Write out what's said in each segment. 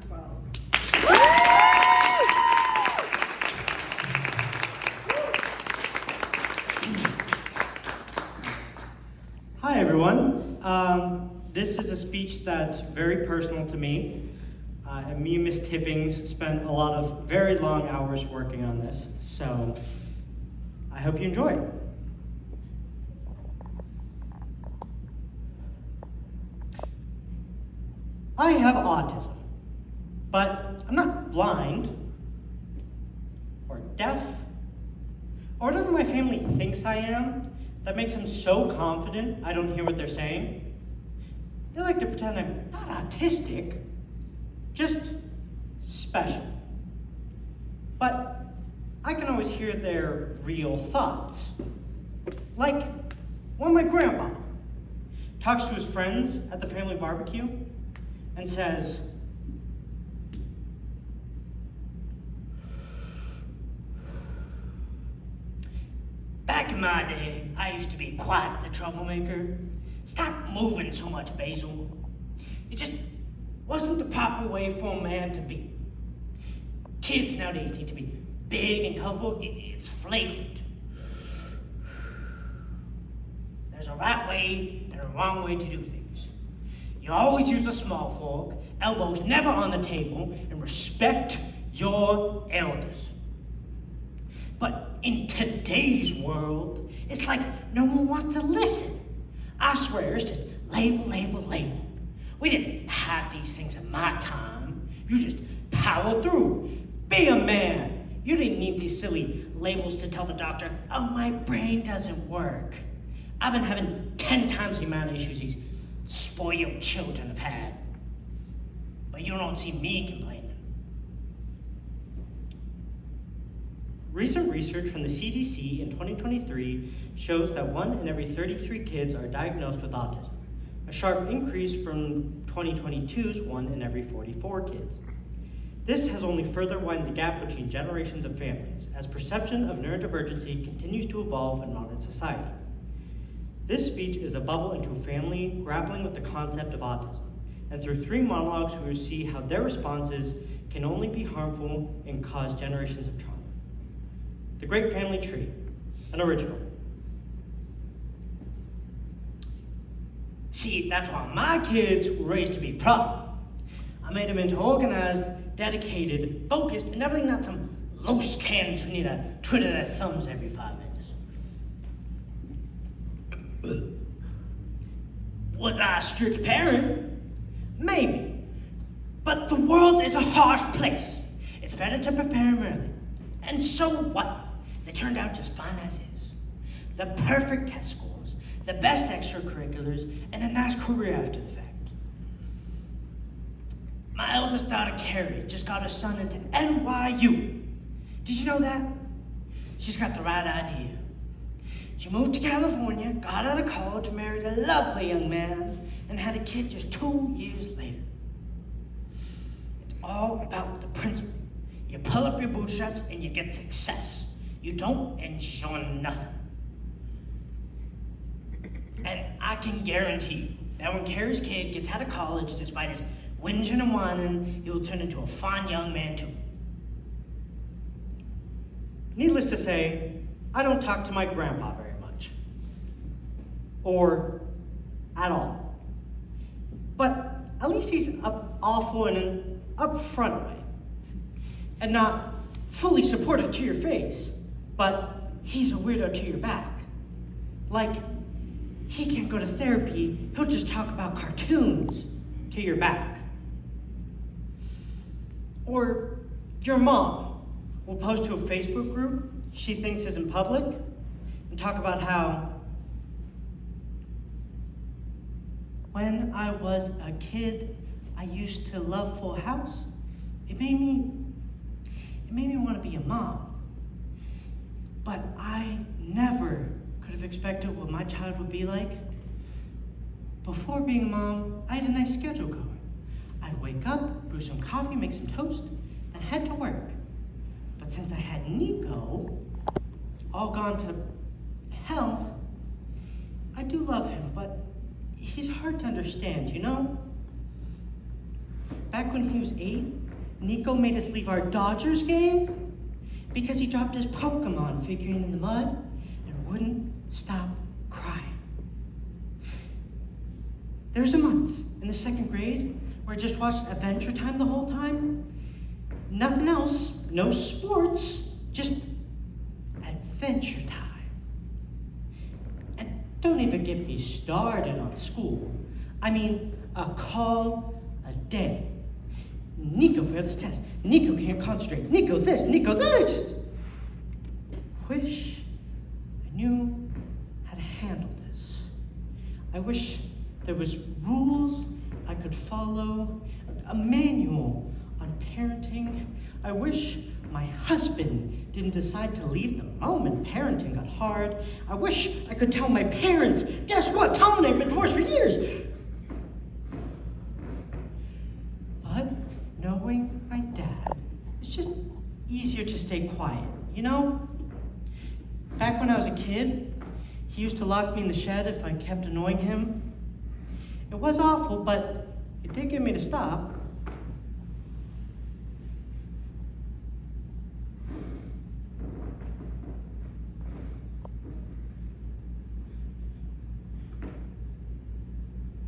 Maxwell. Hi, everyone. This is a speech that's very personal to me. And me and Miss Tippings spent a lot of very long hours working on this, so I hope you enjoy it. I have autism, but I'm not blind, or deaf, or whatever my family thinks I am that makes them so confident I don't hear what they're saying. They like to pretend I'm not autistic, just special. But I can always hear their real thoughts. Like when my grandpa talks to his friends at the family barbecue and says, "Back in my day, I used to be quite the troublemaker. Stop moving so much, Basil. It just wasn't the proper way for a man to be. Kids nowadays need to be big and colorful. It's flagrant. There's a right way and a wrong way to do things. You always use a small fork, elbows never on the table, and respect your elders. But in today's world, it's like no one wants to listen. I swear, it's just label, label, label. We didn't have these things in my time. You just power through. Be a man. You didn't need these silly labels to tell the doctor, oh, my brain doesn't work. I've been having 10 times the amount of issues these spoiled children have had. But you don't see me complaining. Recent research from the CDC in 2023 shows that 1 in every 33 kids are diagnosed with autism, a sharp increase from 2022's 1 in every 44 kids. This has only further widened the gap between generations of families as perception of neurodivergency continues to evolve in modern society. This speech is a bubble into a family grappling with the concept of autism, and through 3 monologues we will see how their responses can only be harmful and cause generations of trauma. The Great Family Tree, an original. See, that's why my kids were raised to be proud. I made them into organized, dedicated, focused, and definitely not some loose cannons who need to twiddle their thumbs every 5 minutes. Was I a strict parent? Maybe. But the world is a harsh place. It's better to prepare them early. And so what? They turned out just fine as is. The perfect test scores, the best extracurriculars, and a nice career after the fact. My eldest daughter, Carrie, just got her son into NYU. Did you know that? She's got the right idea. She moved to California, got out of college, married a lovely young man, and had a kid just 2 years later. It's all about the principle. You pull up your bootstraps and you get success. You don't enjoy nothing. And I can guarantee you that when Carrie's kid gets out of college, despite his whinging and whining, he will turn into a fine young man too. Needless to say, I don't talk to my grandpa very much. Or at all. But at least he's awful in an upfront way. And not fully supportive to your face, but he's a weirdo to your back. Like, he can't go to therapy, he'll just talk about cartoons to your back. Or your mom will post to a Facebook group she thinks is in public and talk about how when I was a kid, I used to love Full House. It made me want to be a mom. But I never could have expected what my child would be like. Before being a mom, I had a nice schedule going. I'd wake up, brew some coffee, make some toast, and head to work. But since I had Nico, all gone to hell, I do love him, but he's hard to understand, you know? Back when he was 8, Nico made us leave our Dodgers game because he dropped his Pokemon figurine in the mud and wouldn't stop crying. There was a month in the 2nd grade where I just watched Adventure Time the whole time. Nothing else, no sports, just Adventure Time. And don't even get me started on school. I mean, a call a day. Nico failed his test. Nico can't concentrate. Nico this, Nico that. I just wish I knew how to handle this. I wish there was rules I could follow, a manual on parenting. I wish my husband didn't decide to leave the moment parenting got hard. I wish I could tell my parents, guess what? Tell them they've been divorced for years. But knowing my dad, it's just easier to stay quiet, you know? Back when I was a kid, he used to lock me in the shed if I kept annoying him. It was awful, but it did get me to stop.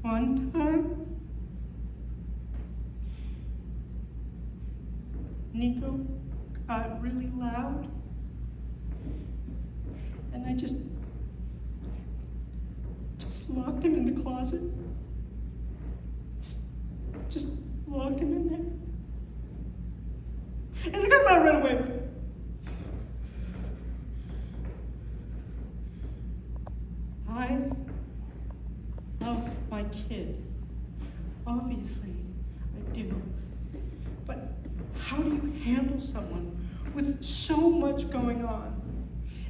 One time, Nico got really loud, and I just locked him in the closet. Just locked him in there. And I got out right away. I love my kid. Obviously, I do. But how do you handle someone with so much going on?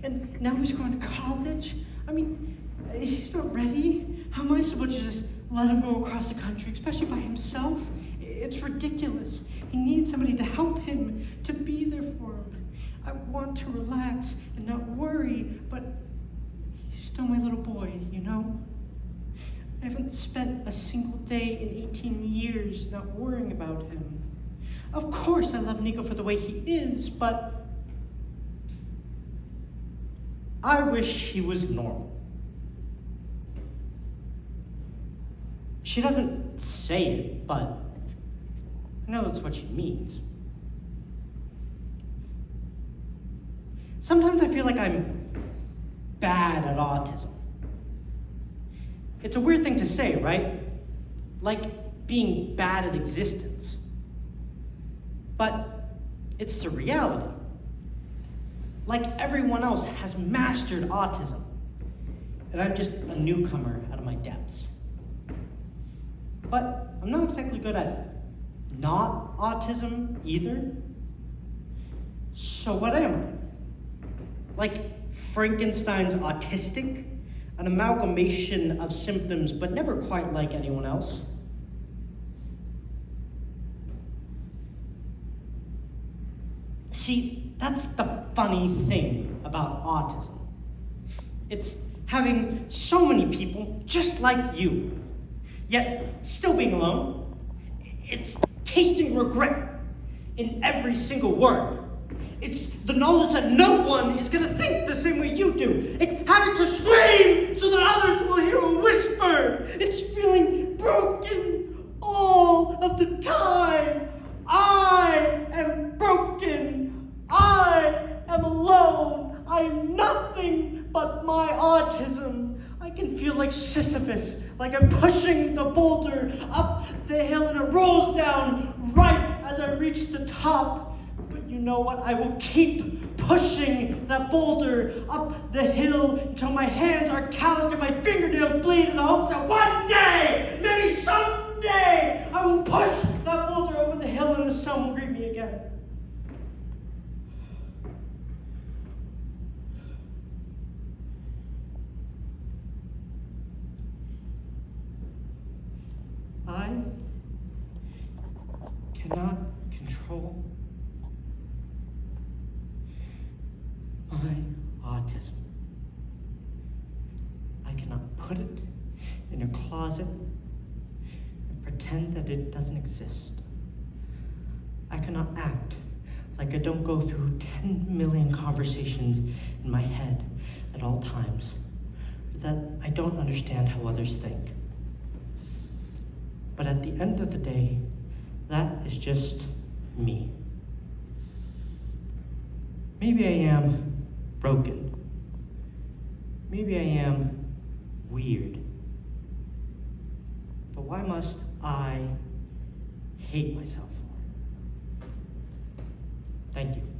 And now he's going to college? I mean, he's not ready. How am I supposed to just let him go across the country, especially by himself? It's ridiculous. He needs somebody to help him, to be there for him. I want to relax and not worry, but he's still my little boy, you know? I haven't spent a single day in 18 years not worrying about him. Of course I love Nico for the way he is, but I wish he was normal. She doesn't say it, but I know that's what she means. Sometimes I feel like I'm bad at autism. It's a weird thing to say, right? Like being bad at existence. But it's the reality. Like everyone else has mastered autism, and I'm just a newcomer out of my depths. But I'm not exactly good at not autism either. So what am I? Like Frankenstein's autistic? An amalgamation of symptoms, but never quite like anyone else. See, that's the funny thing about autism. It's having so many people just like you, yet still being alone. It's tasting regret in every single word. It's the knowledge that no one is going to think the same way you do. It's having to scream so that others will hear a whisper. It's feeling broken all of the time. I am broken. I am alone. I am nothing but my autism. I can feel like Sisyphus, like I'm pushing the boulder up the hill and it rolls down right as I reach the top. But you know what? I will keep pushing that boulder up the hill until my hands are calloused and my fingernails bleed in the hopes that one day, maybe someday, I will push that boulder over the hill and the sun will greet me again. I cannot control my autism. I cannot put it in a closet and pretend that it doesn't exist. cannot act like I don't go through 10 million conversations in my head at all times, or that I don't understand how others think. But at the end of the day, that is just me. Maybe I am broken. Maybe I am weird. But why must I hate myself for it? Thank you.